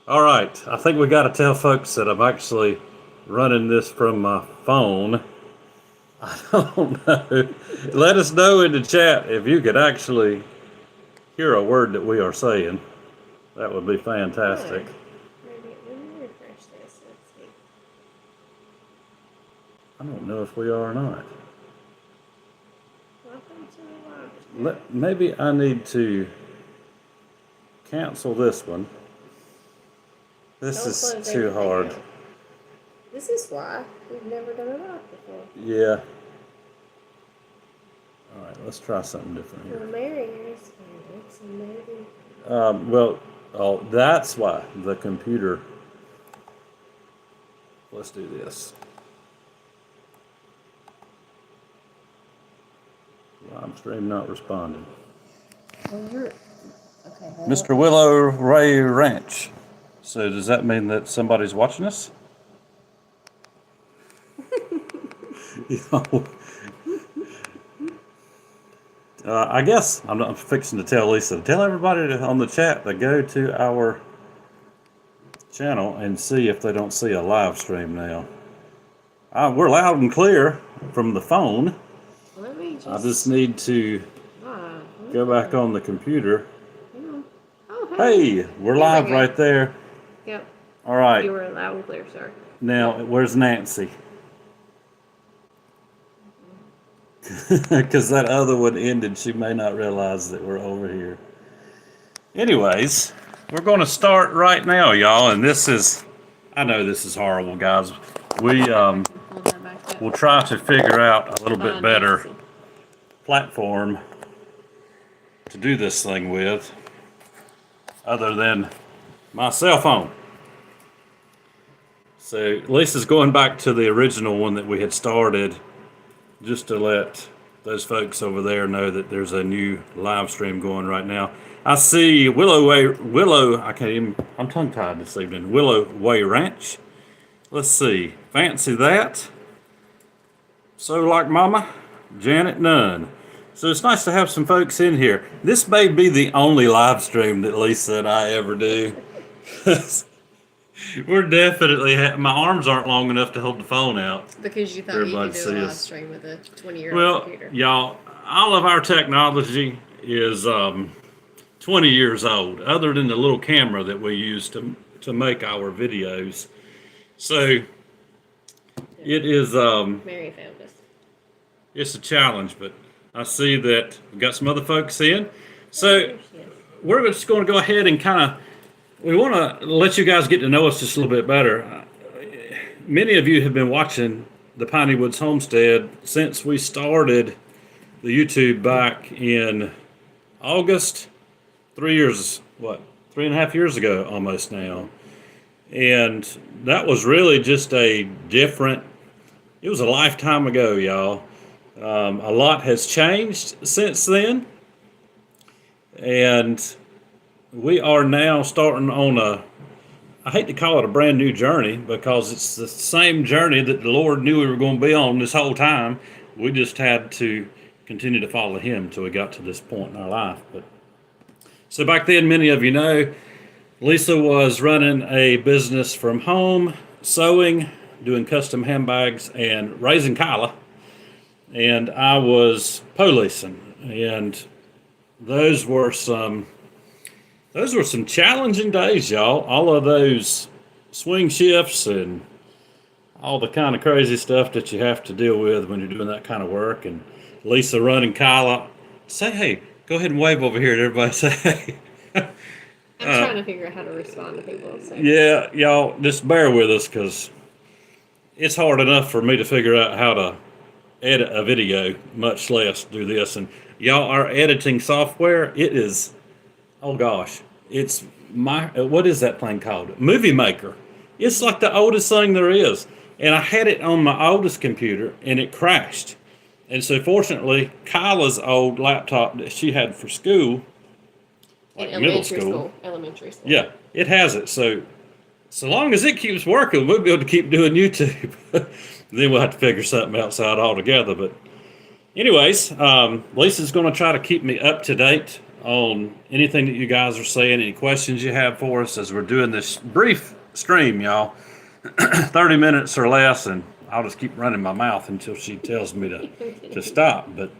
All right, I think we got to tell folks that I'm actually running this from my phone. I don't know. Let us know in the chat if you could actually hear a word that we are saying. That would be fantastic. Good. Maybe let me refresh this. Let's see. I don't know if we are or not. Welcome to the live. Maybe I need to cancel this one. This Don't is close too everything hard. out. This is why we've never done a live before. Yeah. All right, let's try something different Well, here. Mary is here, so maybe. That's why the computer. Let's do this. Live stream not responding. Well, you're okay. Well, Mr. Willow Ray Ranch. So does that mean that somebody's watching us? You know, I guess I'm not fixing to tell Lisa. Tell everybody on the chat to go to our channel and see if they don't see a live stream now. We're loud and clear from the phone. let me just. I just need to go back on the computer. Oh, Hey, we're live right there. Yep. All right. You were loud and clear, sir. Now, where's Nancy? Because that other one ended, she may not realize that we're over here. Anyways, we're going to start right now, y'all. And this is, I know this is horrible, guys. We'll try to figure out a little bit better platform to do this thing with, other than my cell phone. So Lisa's going back to the original one that we had started, just to let those folks over there know that there's a new live stream going right now. I see I'm tongue tied this evening. Willow Way Ranch. Let's see. Fancy that. So like Mama, Janet Nunn. So it's nice to have some folks in here. This may be the only live stream that Lisa and I ever do. We're definitely, my arms aren't long enough to hold the phone out. Because you thought you could do a live stream with a 20-year-old computer. Y'all, all of our technology is 20 years old, other than the little camera that we use to make our videos. So it is Mary found us. It's a challenge, but I see that we've got some other folks in. So we're just going to go ahead and we want to let you guys get to know us just a little bit better. Many of you have been watching the Piney Woods Homestead since we started the YouTube back in August, 3.5 years ago almost now. And that was really just it was a lifetime ago, y'all. A lot has changed since then. And we are now starting on I hate to call it a brand new journey, because it's the same journey that the Lord knew we were going to be on this whole time. We just had to continue to follow Him until we got to this point in our life. So back then, many of you know, Lisa was running a business from home, sewing, doing custom handbags, and raising Kyla. And I was policing. And those were some challenging days, y'all. All of those swing shifts and all the kind of crazy stuff that you have to deal with when you're doing that kind of work. And Lisa running Kyla. Say, hey, go ahead and wave over here and everybody say, hey. I'm trying to figure out how to respond to people. So. Yeah, y'all, just bear with us, because it's hard enough for me to figure out how to edit a video, much less do this. And y'all, our editing software, it is, oh gosh, it's what is that thing called? Movie Maker. It's like the oldest thing there is. And I had it on my oldest computer and it crashed. And so fortunately, Kyla's old laptop that she had for school, like middle school. Elementary school. Yeah, it has it. So long as it keeps working, we'll be able to keep doing YouTube. Then we'll have to figure something else out altogether. But anyways, Lisa's going to try to keep me up to date on anything that you guys are saying, any questions you have for us as we're doing this brief stream, y'all. 30 minutes or less, and I'll just keep running my mouth until she tells me to stop. But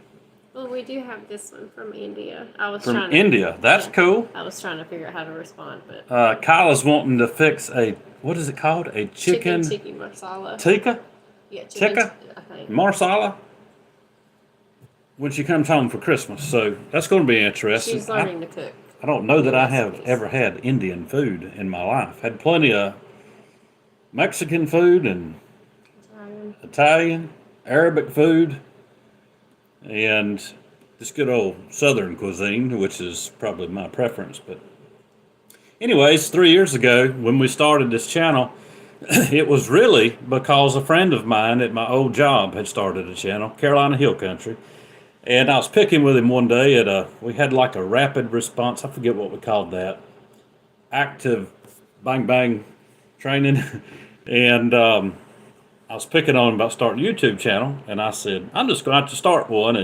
well, we do have this one from India. From India. That's cool. I was trying to figure out how to respond, but Kyla's wanting to fix a, what is it called? A chicken tikka masala. Tikka? Yeah, tikka? I think. Marsala? When she comes home for Christmas. So that's going to be interesting. She's learning to cook. I don't know that I have ever had Indian food in my life. Had plenty of Mexican food and Italian, Arabic food, and just good old Southern cuisine, which is probably my preference. But anyways, 3 years ago when we started this channel, it was really because a friend of mine at my old job had started a channel, Carolina Hill Country. And I was picking with him one day we had like a rapid response, I forget what we called that, active bang bang training. And I was picking on him about starting a YouTube channel, and I said, I'm just going to have to start one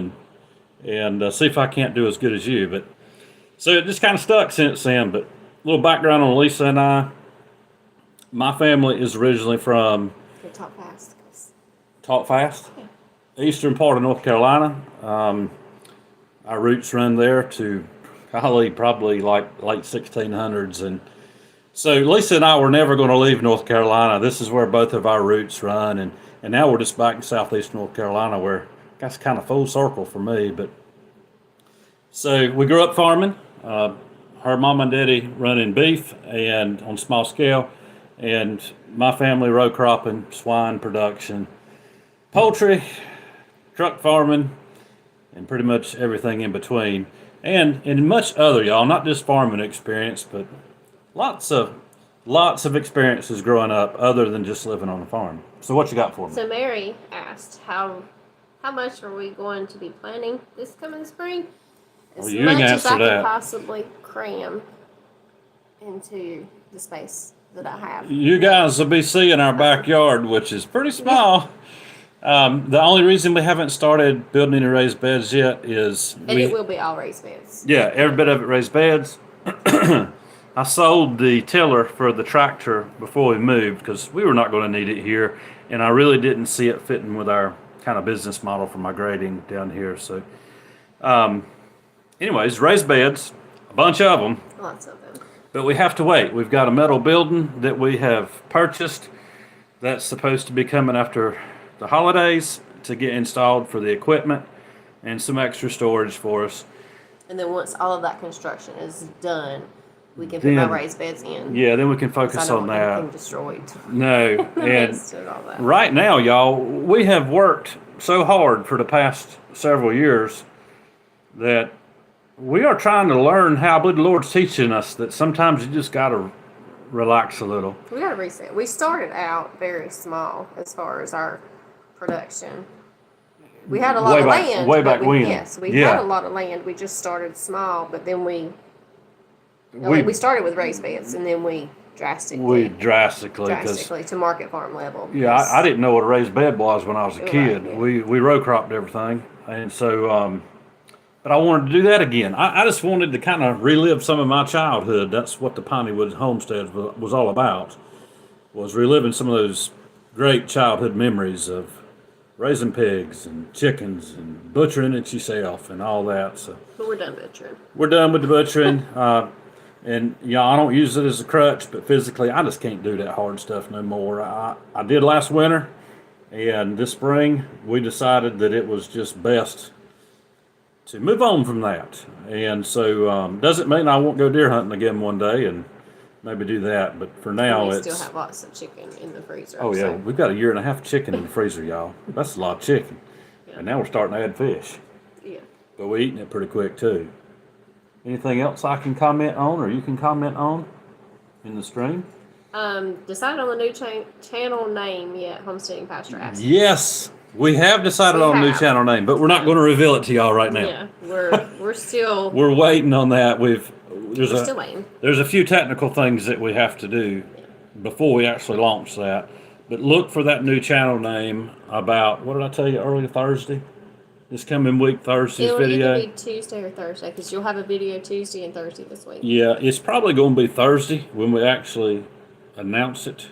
and see if I can't do as good as you. But so it just kind of stuck since then. But a little background on Lisa and I. My family is originally from Talk Fast. Talk Fast? Yeah. Eastern part of North Carolina. Our roots run there to probably like late 1600s. And so Lisa and I were never going to leave North Carolina. This is where both of our roots run. And now we're just back in southeast North Carolina, where that's kind of full circle for me. But so we grew up farming. Her mom and daddy running beef and on small scale. And my family row cropping, swine production, poultry, truck farming, and pretty much everything in between. And much other, y'all, not just farming experience, but lots of experiences growing up other than just living on a farm. So what you got for me? So Mary asked how much are we going to be planting this coming spring? As much as I can possibly cram into the space that I have. You guys will be seeing our backyard, which is pretty small. The only reason we haven't started building any raised beds yet is... it will be all raised beds. Yeah, every bit of it raised beds. I sold the tiller for the tractor before we moved because we were not going to need it here, and I really didn't see it fitting with our kind of business model for my grading down here. So, anyways, raised beds, a bunch of them. Lots of them. But we have to wait. We've got a metal building that we have purchased that's supposed to be coming after the holidays to get installed for the equipment and some extra storage for us. And then once all of that construction is done, we can put our raised beds in. Yeah, then we can focus on that. Anything destroyed. No, and right now, y'all, we have worked so hard for the past several years that we are trying to learn how the Lord's teaching us that sometimes you just got to relax a little. We got to reset. We started out very small as far as our production. We had a lot of land. Way back when. Yes, we had a lot of land. We just started small, but then we started with raised beds, and then we drastically to market farm level. Yeah, I didn't know what a raised bed was when I was a kid. Right, yeah. We row cropped everything, and so but I wanted to do that again. I just wanted to kind of relive some of my childhood. That's what the Piney Homestead was all about, was reliving some of those great childhood memories of raising pigs and chickens and butchering it yourself and all that. So, but we're done butchering. We're done with the butchering. And I don't use it as a crutch, but physically I just can't do that hard stuff no more. I did last winter, and this spring we decided that it was just best to move on from that. And so doesn't mean I won't go deer hunting again one day and maybe do that, but for now we still have lots of chicken in the freezer. Oh yeah, so. We've got 1.5 years of chicken in the freezer, y'all. That's a lot of chicken. Yeah. And now we're starting to add fish. Yeah. But we're eating it pretty quick too. Anything else I can comment on, or you can comment on in the stream? Decided on the new channel name yet, Homesteading Pastor Ask. Yes, we have decided on a new channel name, but we're not going to reveal it to y'all right now. Yeah, we're still... We're waiting on that. We're still waiting. There's a few technical things that we have to do before we actually launch that. But look for that new channel name about, what did I tell you earlier, Thursday? this coming week, Thursday's It'll video. either be Tuesday or Thursday, because you'll have a video Tuesday and Thursday this week. Yeah, it's probably going to be Thursday when we actually announce it,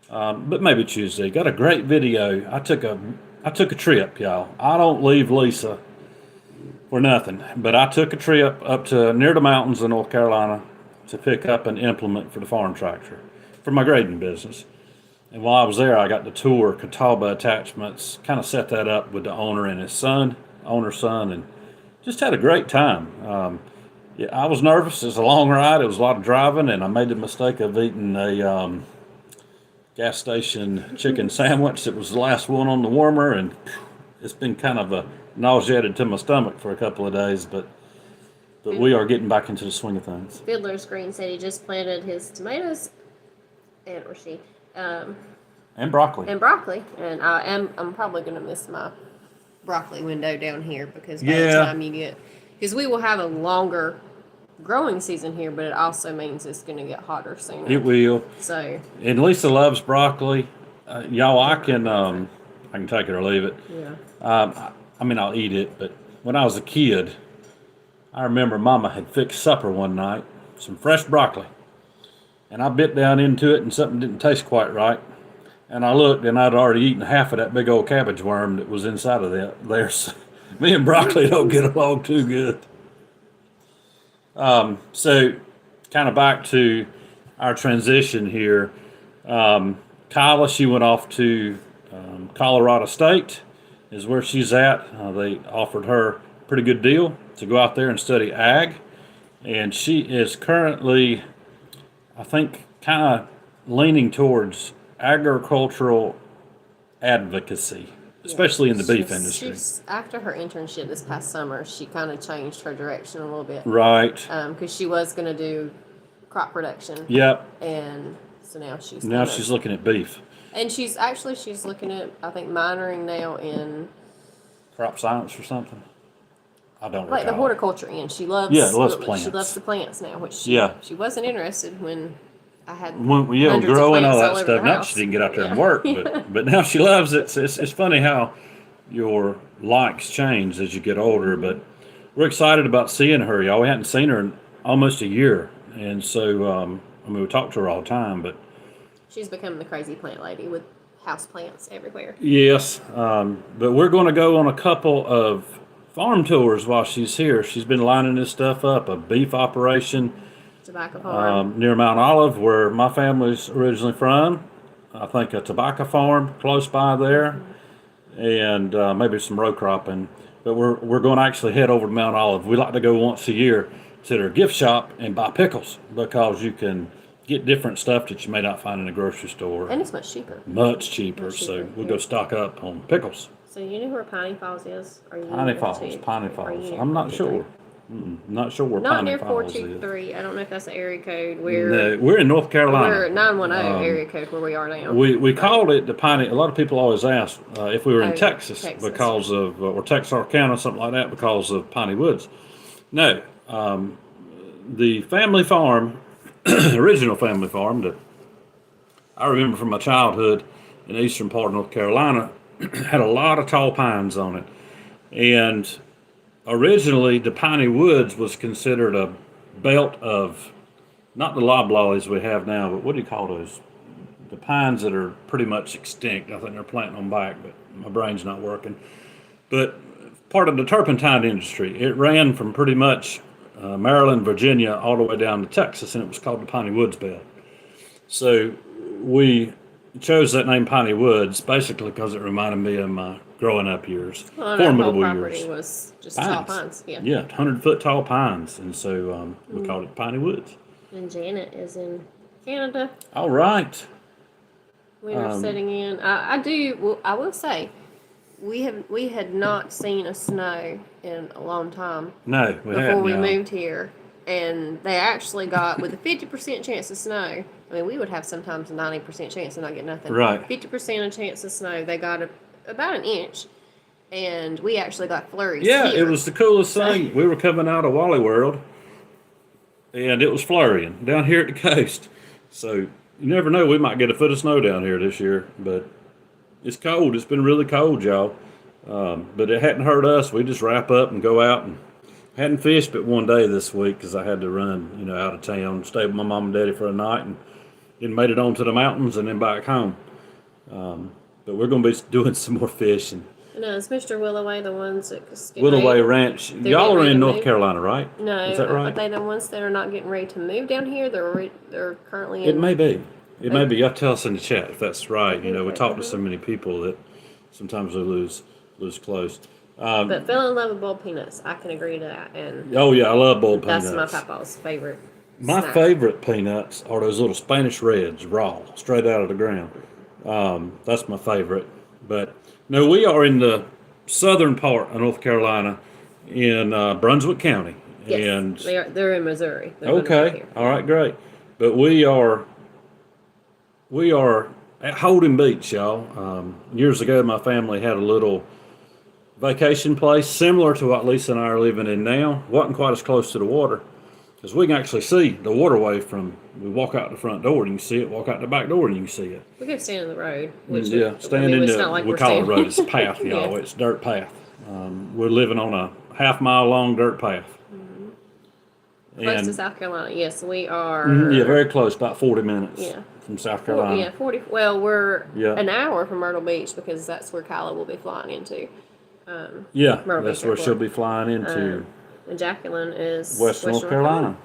but maybe Tuesday. Got a great video. I took a trip, y'all. I don't leave Lisa for nothing, but I took a trip up to near the mountains in North Carolina to pick up an implement for the farm tractor for my grading business. And while I was there, I got to tour Catawba Attachments, kind of set that up with the owner and his son, owner's son, and just had a great time. Yeah, I was nervous. It was a long ride. It was a lot of driving, and I made the mistake of eating a gas station chicken sandwich. It was the last one on the warmer, and it's been kind of nauseated to my stomach for a couple of days, but we are getting back into the swing of things. Fiddler's Green said he just planted his tomatoes, and broccoli. And I'm probably going to miss my broccoli window down here, because by the time you get, because we will have a longer growing season here, but it also means it's going to get hotter sooner. It will. So. And Lisa loves broccoli. Y'all, I can take it or leave it. Yeah. I mean, I'll eat it, but when I was a kid, I remember Mama had fixed supper one night, some fresh broccoli, and I bit down into it, and something didn't taste quite right. And I looked, and I'd already eaten half of that big old cabbage worm that was inside of there. So me and broccoli don't get along too good. So kind of back to our transition here. Kyla, she went off to Colorado State is where she's at. They offered her a pretty good deal to go out there and study ag. And she is currently, I think, kind of leaning towards agricultural advocacy, especially in the beef industry. After her internship this past summer, she kind of changed her direction a little bit. Right. Because she was going to do crop production. Yep. And so now she's looking at beef. And she's looking at, I think, minoring now in crop science or something. I don't like recall. the horticulture end. She loves plants. She loves the plants now, which she wasn't interested when I had growing all that stuff. Now house. She didn't get out there and work, but now she loves it. It's funny how your likes change as you get older. But we're excited about seeing her, y'all. We hadn't seen her in almost a year, and so we talk to her all the time, but she's become the crazy plant lady with house plants everywhere. Yes, but we're going to go on a couple of farm tours while she's here. She's been lining this stuff up, a beef operation. Tobacco farm. Near Mount Olive, where my family's originally from. I think a tobacco farm close by there, and maybe some row cropping. But we're going to actually head over to Mount Olive. We like to go once a year to their gift shop and buy pickles, because you can get different stuff that you may not find in a grocery store. And it's much cheaper. So we'll go stock up on pickles. So you know where Piney Falls is? Piney Falls. I'm not sure. Not sure where Piney Falls is. Not near 423. I don't know if that's the area code. No, we're in North Carolina. We're at 910 area code where we are now. We called it the Piney. A lot of people always ask if we were in Texas because of, or Texarkana, something like that, because of Piney Woods. No, the family farm, original family farm that I remember from my childhood in the eastern part of North Carolina, had a lot of tall pines on it. And originally, the Piney Woods was considered a belt of, not the loblollies we have now, but what do you call those? The pines that are pretty much extinct. I think they're planting them back, but my brain's not working. But part of the turpentine industry. It ran from pretty much Maryland, Virginia, all the way down to Texas, and it was called the Piney Woods belt. So we chose that name Piney Woods basically because it reminded me of my growing up years. Well, formidable that whole property years. Was just tall pines. Yeah, 100-foot tall pines, and so we called it Piney Woods. And Janet is in Canada. All right. We are setting in. I will say, we had not seen a snow in a long time. No, before we moved here, and they actually got with a 50% chance of snow. I mean, we would have sometimes a 90% chance of not getting nothing. Right. 50% of chance of snow. They got about an inch, and we actually got flurries. Yeah, here. It was the coolest thing. We were coming out of Wally World, and it was flurrying down here at the coast. So you never know, we might get a foot of snow down here this year, but it's cold. It's been really cold, y'all. But it hadn't hurt us. We just wrap up and go out and hadn't fished but one day this week because I had to run, out of town, stay with my mom and daddy for a night, and then made it on to the mountains and then back home. But we're going to be doing some more fishing. No, it's Mr. Willoway, the ones that Willoway Ranch. Y'all are in North Carolina, right? No, is that right? Are they the ones that are not getting ready to move down here? They're currently in. It may be. It may be. Y'all tell us in the chat if that's right. We talk to so many people that sometimes we lose close. But fell in love with boiled peanuts. I can agree to that. And oh yeah, I love boiled peanuts. That's my papa's favorite. My favorite peanuts are those little Spanish Reds, raw, straight out of the ground. That's my favorite. But no, we are in the southern part of North Carolina, in Brunswick County. Yes, and they're in Missouri. Okay, all right, great. But we are at Holden Beach, y'all. Years ago, my family had a little vacation place similar to what Lisa and I are living in now. Wasn't quite as close to the water, because we can actually see the waterway we walk out the front door and you can see it, walk out the back door and you can see it. We could stand in the road. Stand in the, we call it a road, it's a path, y'all. Yes. It's dirt path. We're living on a half-mile long dirt path. Close to South Carolina, yes, we are. Yeah, very close, about 40 minutes from South Carolina. 40. Well, we're an hour from Myrtle Beach because that's where Kyla will be flying into. That's where she'll be flying into. And Jacqueline is West North Carolina.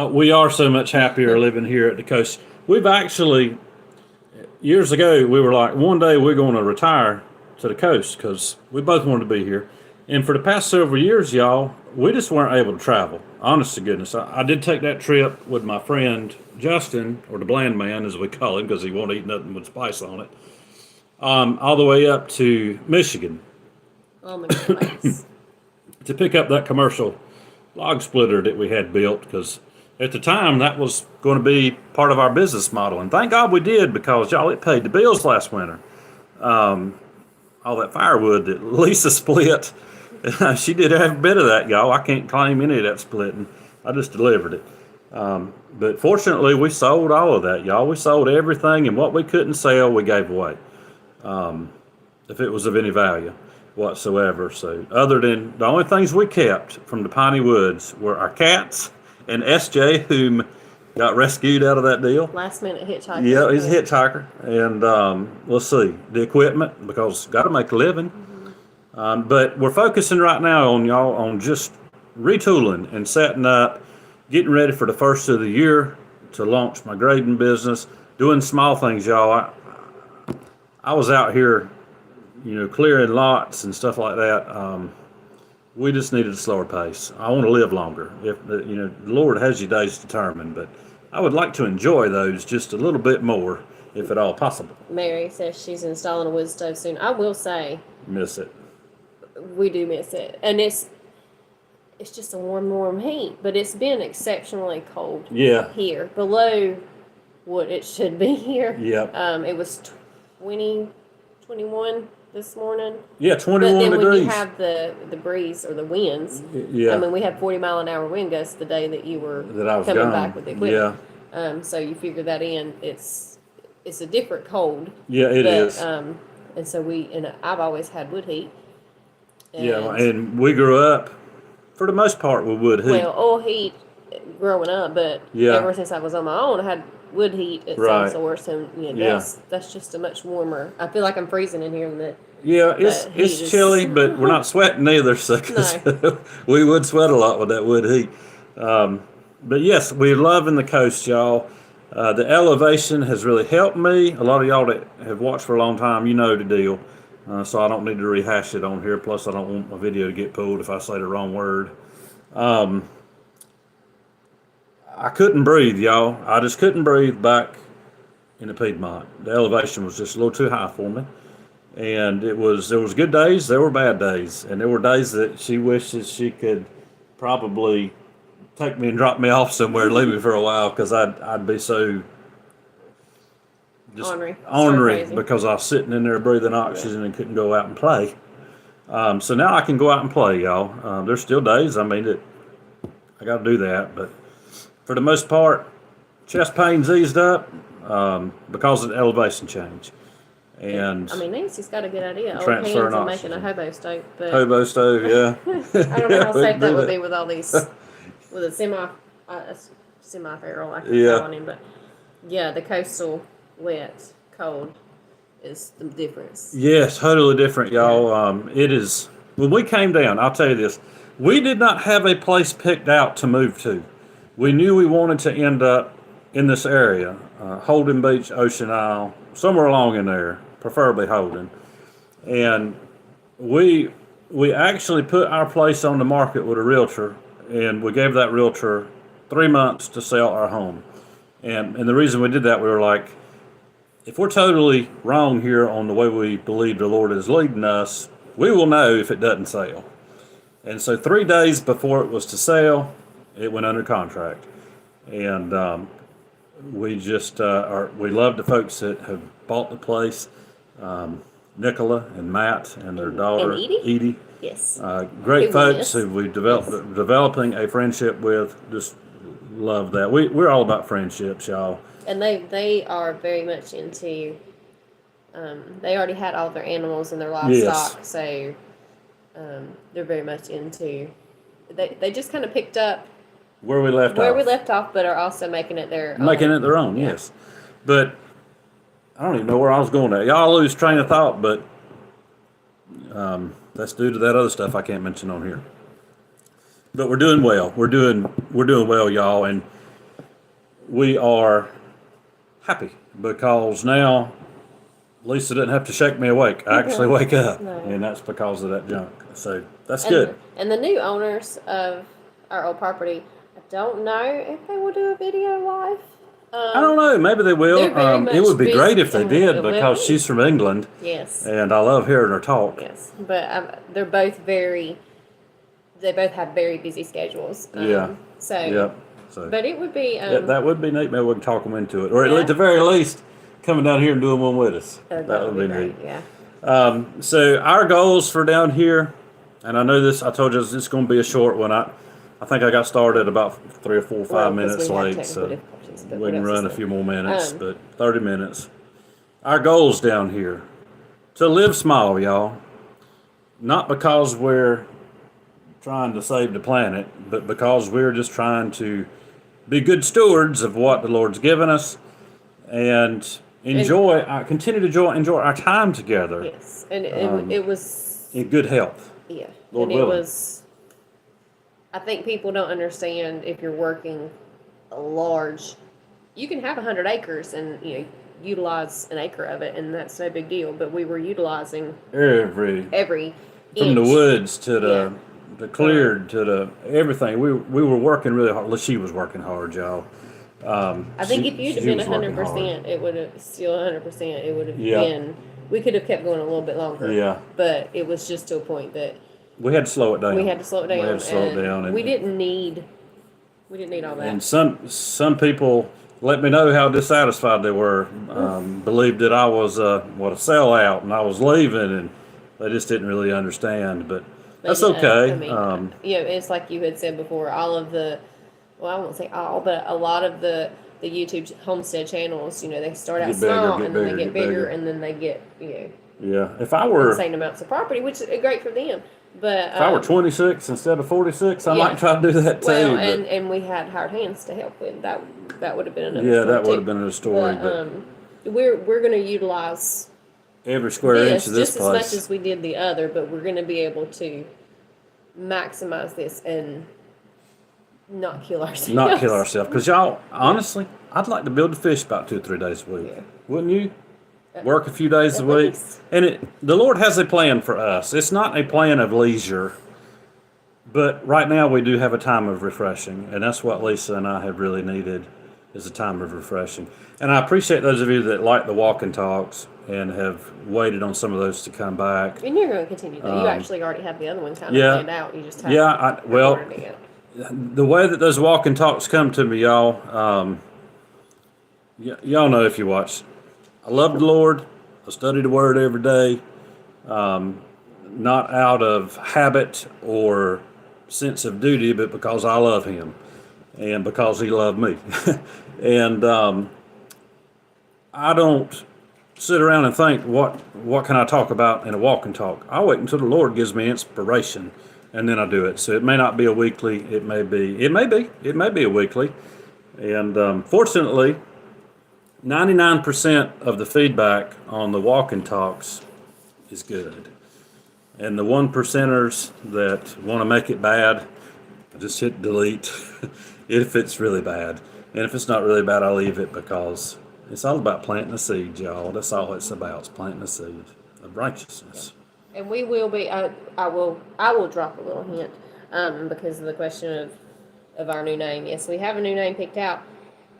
We are so much happier living here at the coast. We've actually, years ago, we were like, one day we're going to retire to the coast because we both wanted to be here. And for the past several years, y'all, we just weren't able to travel. Honest to goodness. I did take that trip with my friend Justin, or the Bland Man as we call him, because he won't eat nothing with spice on it, all the way up to Michigan. Oh my goodness. To pick up that commercial log splitter that we had built, because at the time that was going to be part of our business model. And thank God we did, because, y'all, it paid the bills last winter. All that firewood that Lisa split, she did every bit of that, y'all. I can't claim any of that splitting. I just delivered it. But fortunately, we sold all of that, y'all. We sold everything, and what we couldn't sell, we gave away, if it was of any value whatsoever. So other than the only things we kept from the Piney Woods were our cats and SJ, whom got rescued out of that deal. Last minute hitchhiker. Yeah, he's a hitchhiker. And let's see, the equipment, because got to make a living. But we're focusing right now on just retooling and setting up, getting ready for the first of the year to launch my grading business, doing small things, y'all. I was out here, clearing lots and stuff like that. We just needed a slower pace. I want to live longer. If the Lord has your days determined, but I would like to enjoy those just a little bit more, if at all possible. Mary says she's installing a wood stove soon. I will say, miss it. We do miss it, and it's just a warm heat. But it's been exceptionally cold. Here below what it should be here. It was 21 this morning. 21 but then degrees. When you have the breeze or the winds, I mean, we had 40-mile-an-hour wind gusts the day that you were coming back with the equipment. So you figure that in. It's a different cold. It is. And so I've always had wood heat. And we grew up, for the most part, with wood heat. Well, oil heat growing up, but ever since I was on my own, I had wood heat at some source, and that's just a much warmer. I feel like I'm freezing in here in the. It's chilly, but we're not sweating either. So we would sweat a lot with that wood heat. But yes, we're loving the coast, y'all. The elevation has really helped me. A lot of y'all that have watched for a long time, you know the deal. So I don't need to rehash it on here. Plus, I don't want my video to get pulled if I say the wrong word. I couldn't breathe, y'all. I just couldn't breathe back in the Piedmont. The elevation was just a little too high for me. And there was good days, there were bad days. And there were days that she wishes she could probably take me and drop me off somewhere and leave me for a while, because I'd be so just ornery because I was sitting in there breathing oxygen and couldn't go out and play. So now I can go out and play, y'all. There's still days, I got to do that, but for the most part, chest pain's eased up because of the elevation change. And I mean, Nancy's got a good idea. Old hands transferring and making a oxygen. hobo stove. But Hobo stove, yeah. I don't know how We safe can that do would be with all these, with a semi-feral, I keep Yeah. calling him. But yeah, the coastal wet, cold is the difference. Yes, totally different, y'all. It is. When we came down, I'll tell you this: we did not have a place picked out to move to. We knew we wanted to end up in this area, Holden Beach, Ocean Isle, somewhere along in there, preferably Holden. And we actually put our place on the market with a realtor, and we gave that realtor 3 months to sell our home. And the reason we did that, we were like, if we're totally wrong here on the way we believe the Lord is leading us, we will know if it doesn't sell. And so 3 days before it was to sell, it went under contract. And we just we love the folks that have bought the place, Nicola and Matt and their daughter and Edie? Yes, great folks who we developing a friendship with. Just love that. We're all about friendships, y'all. And they are very much into. They already had all of their animals and their livestock, so they're very much into. They just kind of picked up where we left off, but are also making it their own. Yes, but I don't even know where I was going at. Y'all lose train of thought, but that's due to that other stuff I can't mention on here. But we're doing well. We're doing well, y'all, and we are happy because now Lisa didn't have to shake me awake. I actually wake up, and that's because of that junk. So that's good. And the new owners of our old property, I don't know if they will do a video live. I don't know. Maybe they will. It would be great if they did because she's from England. Yes. And I love hearing her talk. Yes, but they're both they both have very busy schedules. So. Yep. So. But it would be. That would be neat. Maybe we can talk them into it, or at the very least, coming down here and doing one with us. That would be neat. Yeah. So our goals for down here, and I know this. I told you it's going to be a short one. I think I got started about 3 or 4 or 5 minutes late, so we can run a few more minutes, but 30 minutes. Our goals down here, to live small, y'all. Not because we're trying to save the planet, but because we're just trying to be good stewards of what the Lord's given us and continue to enjoy our time together. Yes, and it was in good health. Yeah, Lord and willing. It was. I think people don't understand if you're working a large. You can have 100 acres and utilize an acre of it, and that's no big deal. But we were utilizing every from inch. The woods to the cleared to the everything. We were working really hard. She was working hard, y'all. I think if you'd have been 100%, it would have still 100%. It would have been. We could have kept going a little bit longer. Yeah. But it was just to a point that we had to slow it down. We didn't need all that. And some people let me know how dissatisfied they were. Believed that I was a sellout and I was leaving, and they just didn't really understand. But that's okay. I mean, it's like you had said before. All of the, I won't say all, but a lot of the YouTube Homestead channels, they start out small and then they get bigger and then they get if I were insane amounts of property, which is great for them. But if I were 26 instead of 46, I might try to do that too. Well, and we had hired hands to help with that. That would have been another. Yeah, that would have been another story. But we're going to utilize every square inch of this just place as much as we did the other, but we're going to be able to maximize this and not kill ourselves. Because y'all, honestly, I'd like to build a fish about 2 or 3 days a week. Yeah. Wouldn't you? Work a few days a week. And the Lord has a plan for us. It's not a plan of leisure, but right now we do have a time of refreshing, and that's what Lisa and I have really needed, is a time of refreshing. And I appreciate those of you that like the walk and talks and have waited on some of those to come back. And you're going to continue that. You actually already have the other one kind of planned out. You just have the way that those walk and talks come to me, y'all, y'all know if you watch. I love the Lord. I study the Word every day, not out of habit or sense of duty, but because I love Him and because He loved me. And I don't sit around and think, what can I talk about in a walk and talk? I wait until the Lord gives me inspiration, and then I do it. So it may not be a weekly. It may be a weekly. And fortunately, 99% of the feedback on the walk and talks is good. And the 1%ers that want to make it bad, just hit delete if it's really bad. And if it's not really bad, I'll leave it, because it's all about planting a seed, y'all. That's all it's about. It's planting a seed of righteousness. And we will be. I will drop a little hint, because of the question of our new name. Yes, we have a new name picked out.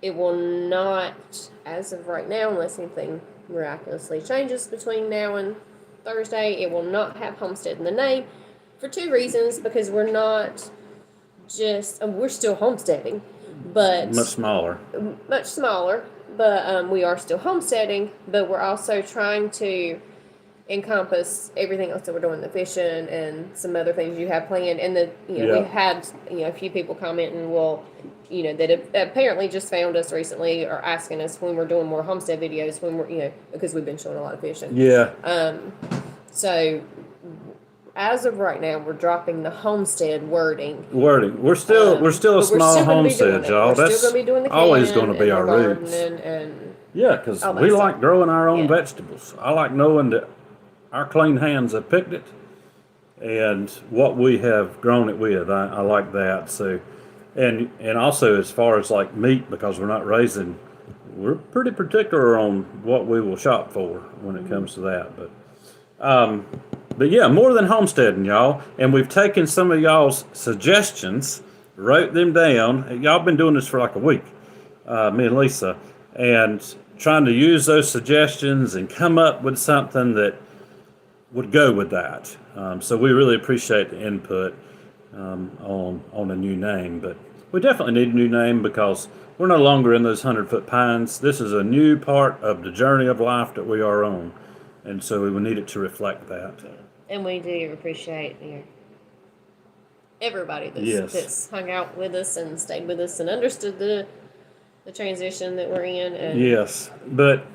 It will not, as of right now, unless anything miraculously changes between now and Thursday, it will not have Homestead in the name for two reasons. Because we're not just, we're still homesteading, but much smaller. But we are still homesteading, but we're also trying to encompass everything else that we're doing, the fishing and some other things you have planned. And we've had a few people commenting, that have apparently just found us recently, or asking us when we're doing more homestead videos, when we're because we've been showing a lot of fishing. Yeah. So as of right now, we're dropping the homestead wording. We're still a small homestead, y'all. That's still gonna be doing the always going to be our roots. Yeah, because we like growing our own vegetables. I like knowing that our clean hands have picked it, and what we have grown it with. I like that. So, and also as far as like meat, because we're not raising, we're pretty particular on what we will shop for when it comes to that. But yeah, more than homesteading, y'all. And we've taken some of y'all's suggestions, wrote them down. Y'all been doing this for like a week, me and Lisa, and trying to use those suggestions and come up with something that would go with that. So we really appreciate the input on a new name. But we definitely need a new name, because we're no longer in those 100-foot pines. This is a new part of the journey of life that we are on. And so we will need it to reflect that. And we do appreciate everybody that's hung out with us and stayed with us and understood the transition that we're in. And yes, but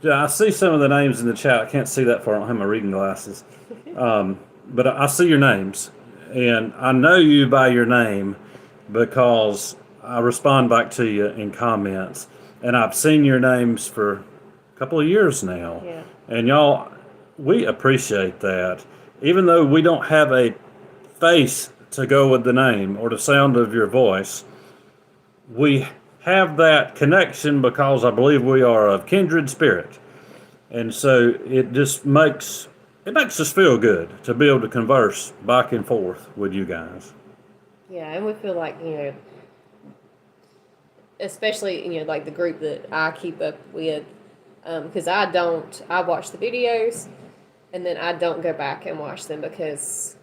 I see some of the names in the chat. I can't see that far. I don't have my reading glasses. But I see your names, and I know you by your name because I respond back to you in comments, and I've seen your names for a couple of years now. Yeah. And y'all, we appreciate that. Even though we don't have a face to go with the name or the sound of your voice, we have that connection because I believe we are of kindred spirit. And so it just makes us feel good to be able to converse back and forth with you guys. Yeah, and we feel like, especially, like the group that I keep up with, because I watch the videos and then I don't go back and watch them because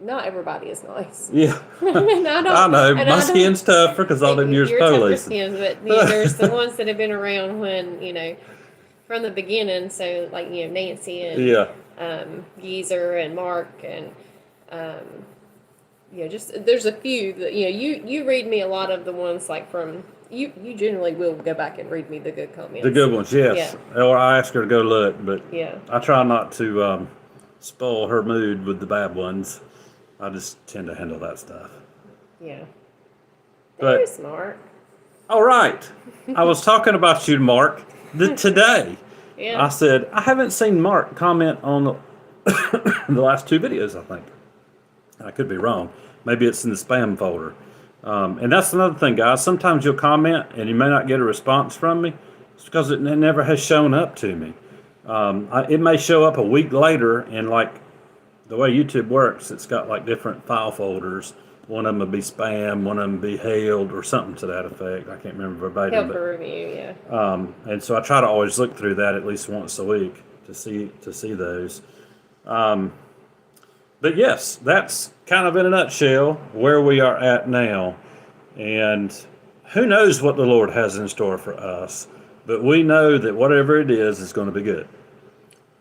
not everybody is nice. Yeah. I know. My skin's tougher because all them years police. But there's the ones that have been around when, from the beginning. So like, Nancy and Geezer and Mark and, just there's a few that, you read me a lot of the ones like from, you generally will go back and read me the good comments. The good ones, yes. Yeah. Or I ask her to go look, but yeah. I try not to spoil her mood with the bad ones. I just tend to handle that stuff. Yeah. Very smart. All right. I was talking about you, Mark, today. Yeah. I said, I haven't seen Mark comment on the last two videos, I think. I could be wrong. Maybe it's in the spam folder. And that's another thing, guys. Sometimes you'll comment and you may not get a response from me. It's because it never has shown up to me. It may show up a week later, and like the way YouTube works, it's got like different file folders. One of them would be spam, one of them would be hailed, or something to that effect. I can't remember verbatim. Help for review, yeah. And so I try to always look through that at least once a week to see those. But yes, that's kind of in a nutshell where we are at now. And who knows what the Lord has in store for us. But we know that whatever it is going to be good.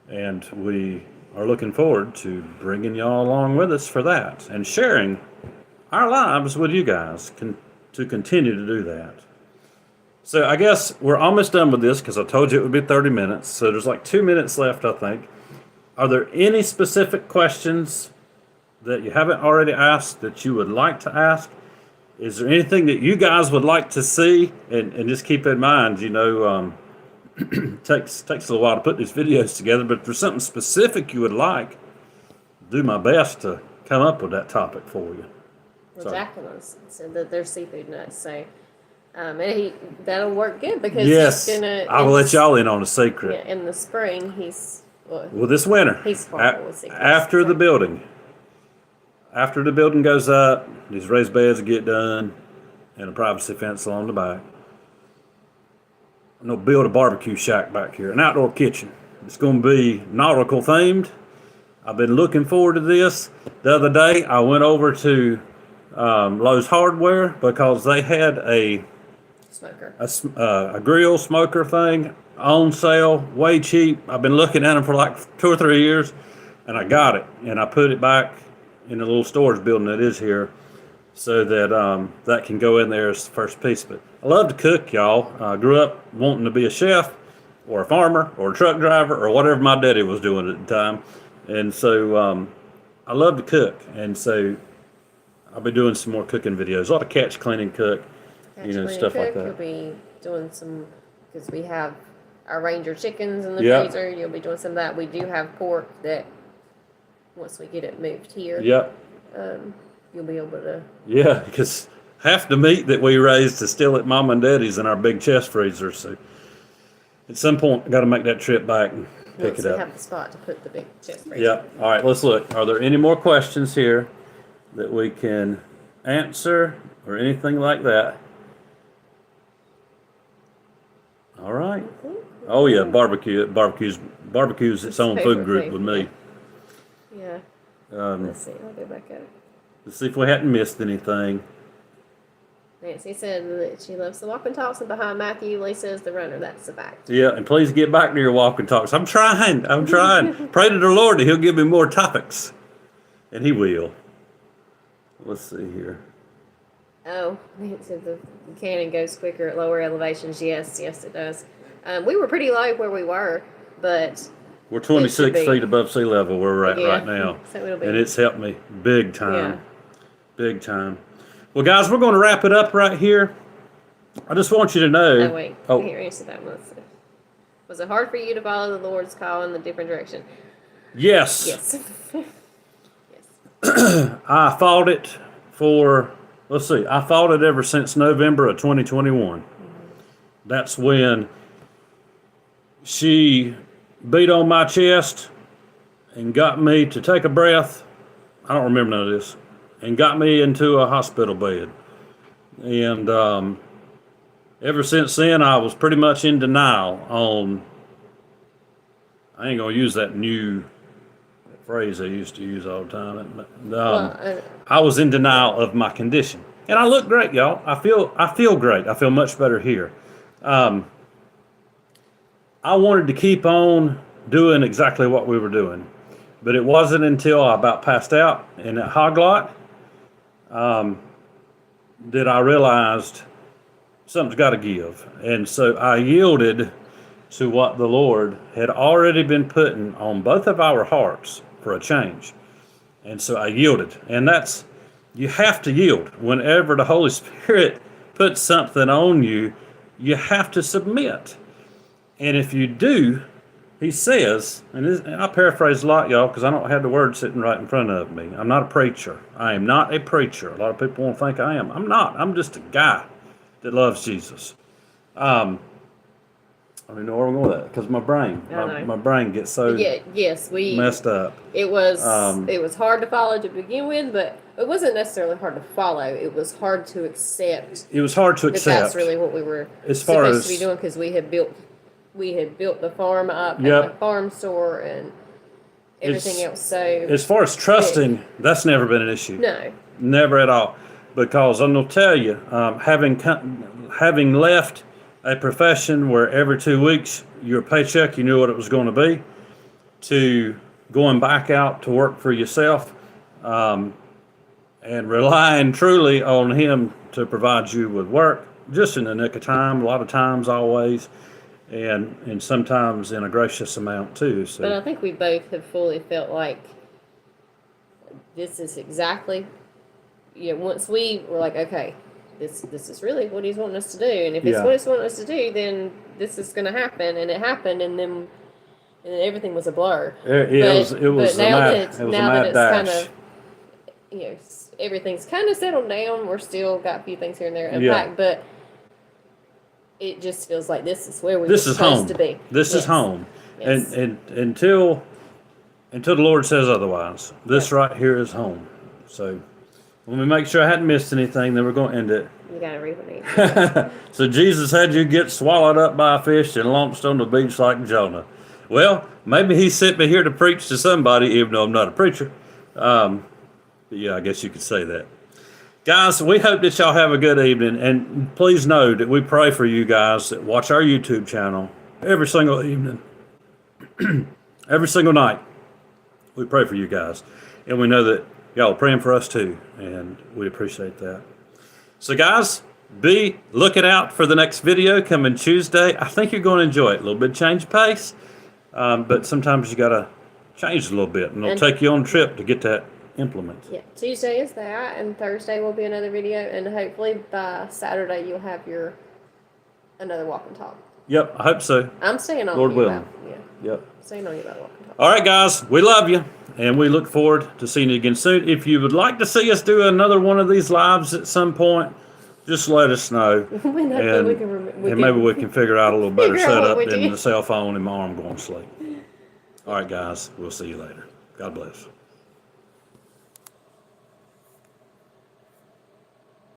And we are looking forward to bringing y'all along with us for that and sharing our lives with you guys to continue to do that. So I guess we're almost done with this because I told you it would be 30 minutes. So there's like 2 minutes left, I think. Are there any specific questions that you haven't already asked that you would like to ask? Is there anything that you guys would like to see? And just keep in mind, takes a little while to put these videos together, but if there's something specific you would like, do my best to come up with that topic for you. Well, Jacqueline said that they're seafood nuts, so that'll work good because he's gonna. I will let y'all in on a secret. Yeah, in the spring he's this winter. He's horrible with secrets. After the building goes up, these raised beds get done, and a privacy fence along the back. I'm gonna build a barbecue shack back here, an outdoor kitchen. It's gonna be nautical themed. I've been looking forward to this. The other day, I went over to Lowe's Hardware because they had a grill smoker thing on sale, way cheap. I've been looking at them for like 2 or 3 years, and I got it, and I put it back in the little storage building that is here, so that that can go in there as the first piece. But I love to cook, y'all. I grew up wanting to be a chef or a farmer or a truck driver or whatever my daddy was doing at the time. And so I love to cook. And so I'll be doing some more cooking videos. A lot of catch, clean, and cook, stuff like that. You'll be doing some, because we have our Ranger chickens in the freezer. You'll be doing some of that. We do have pork that once we get it moved here. Yep. You'll be able to. Yeah, because half the meat that we raised is still at Mom and Daddy's in our big chest freezer. So at some point, I got to make that trip back and pick it up. We have the spot to put the big chest freezer. Yep. All right, let's look. Are there any more questions here that we can answer or anything like that? All right. Oh yeah, barbecue's its own food group with me. Yeah. Let's see. I'll go back up. Let's see if we hadn't missed anything. Nancy said that she loves the walk and talks, and behind Matthew, Lisa is the runner. That's a fact. Yeah, and please get back to your walk and talks. I'm trying. Pray to the Lord that He'll give me more topics, and He will. Let's see here. Oh, Nancy said the cannon goes quicker at lower elevations. Yes, it does. We were pretty low where we were, but we're 26 feet above sea level where we're at right now. So it'll be. And it's helped me big time. Yeah. Big time. Well, guys, we're going to wrap it up right here. I just want you to know. Oh, wait. Oh. Here, answer that one. Was it hard for you to follow the Lord's call in the different direction? Yes. Yes. I fought it for, I fought it ever since November of 2021. Mm-hmm. That's when she beat on my chest and got me to take a breath. I don't remember none of this. And got me into a hospital bed. And ever since then, I was pretty much in denial on, I ain't going to use that new phrase I used to use all the time. I was in denial of my condition. And I look great, y'all. I feel great. I feel much better here. I wanted to keep on doing exactly what we were doing. But it wasn't until I about passed out in that hog lot that I realized something's got to give. And so I yielded to what the Lord had already been putting on both of our hearts for a change. And so I yielded. And you have to yield. Whenever the Holy Spirit puts something on you, you have to submit. And if you do, He says, and I paraphrase a lot, y'all, because I don't have the word sitting right in front of me. I'm not a preacher. I am not a preacher. A lot of people won't think I am. I'm not. I'm just a guy that loves Jesus. I don't know where we're going with that because my brain gets so messed up. It was hard to follow to begin with, but it wasn't necessarily hard to follow. It was hard to accept. It was hard to accept. That's really what we were supposed to be doing because we had built the farm up and the farm store and everything else. So as far as trusting, that's never been an issue. No, never at all. Because I'm gonna tell you, having left a profession where every 2 weeks your paycheck, you knew what it was going to be, to going back out to work for yourself, and relying truly on Him to provide you with work just in the nick of time, a lot of times, always, and sometimes in a gracious amount too. So. But I think we both have fully felt like this is exactly, once we were like, okay, this is really what he's wanting us to do, and if it's what he's wanting us to do, then this is going to happen, and it happened, and then everything was a blur. It was now that it's kind of, everything's kind of settled down. We're still got a few things here and there unpacked, but it just feels like this is where we're supposed to be. This is home, and until the Lord says otherwise, this right here is home. So. When we make sure I hadn't missed anything, then we're going to end it. You got to read what So Jesus had you get swallowed up by a fish and launched on the beach like Jonah. Well, maybe he sent me here to preach to somebody, even though I'm not a preacher. Yeah, I guess you could say that. Guys, we hope that y'all have a good evening. And please know that we pray for you guys that watch our YouTube channel every single evening, every single night. We pray for you guys. And we know that y'all are praying for us too, and we appreciate that. So guys, be looking out for the next video coming Tuesday. I think you're going to enjoy it. A little bit change of pace, but sometimes you got to change a little bit, and it'll take you on a trip to get that implemented. Yeah, Tuesday is that, and Thursday will be another video, and hopefully by Saturday you'll have another walk and talk. Yep, I hope so. I'm staying on Lord you willing. Yep. Staying on you about walk and talk. All right, guys, we love you. And we look forward to seeing you again soon. If you would like to see us do another one of these lives at some point, just let us know. And maybe we can figure out a little better setup than the cell phone and my arm going to sleep. All right, guys. We'll see you later. God bless.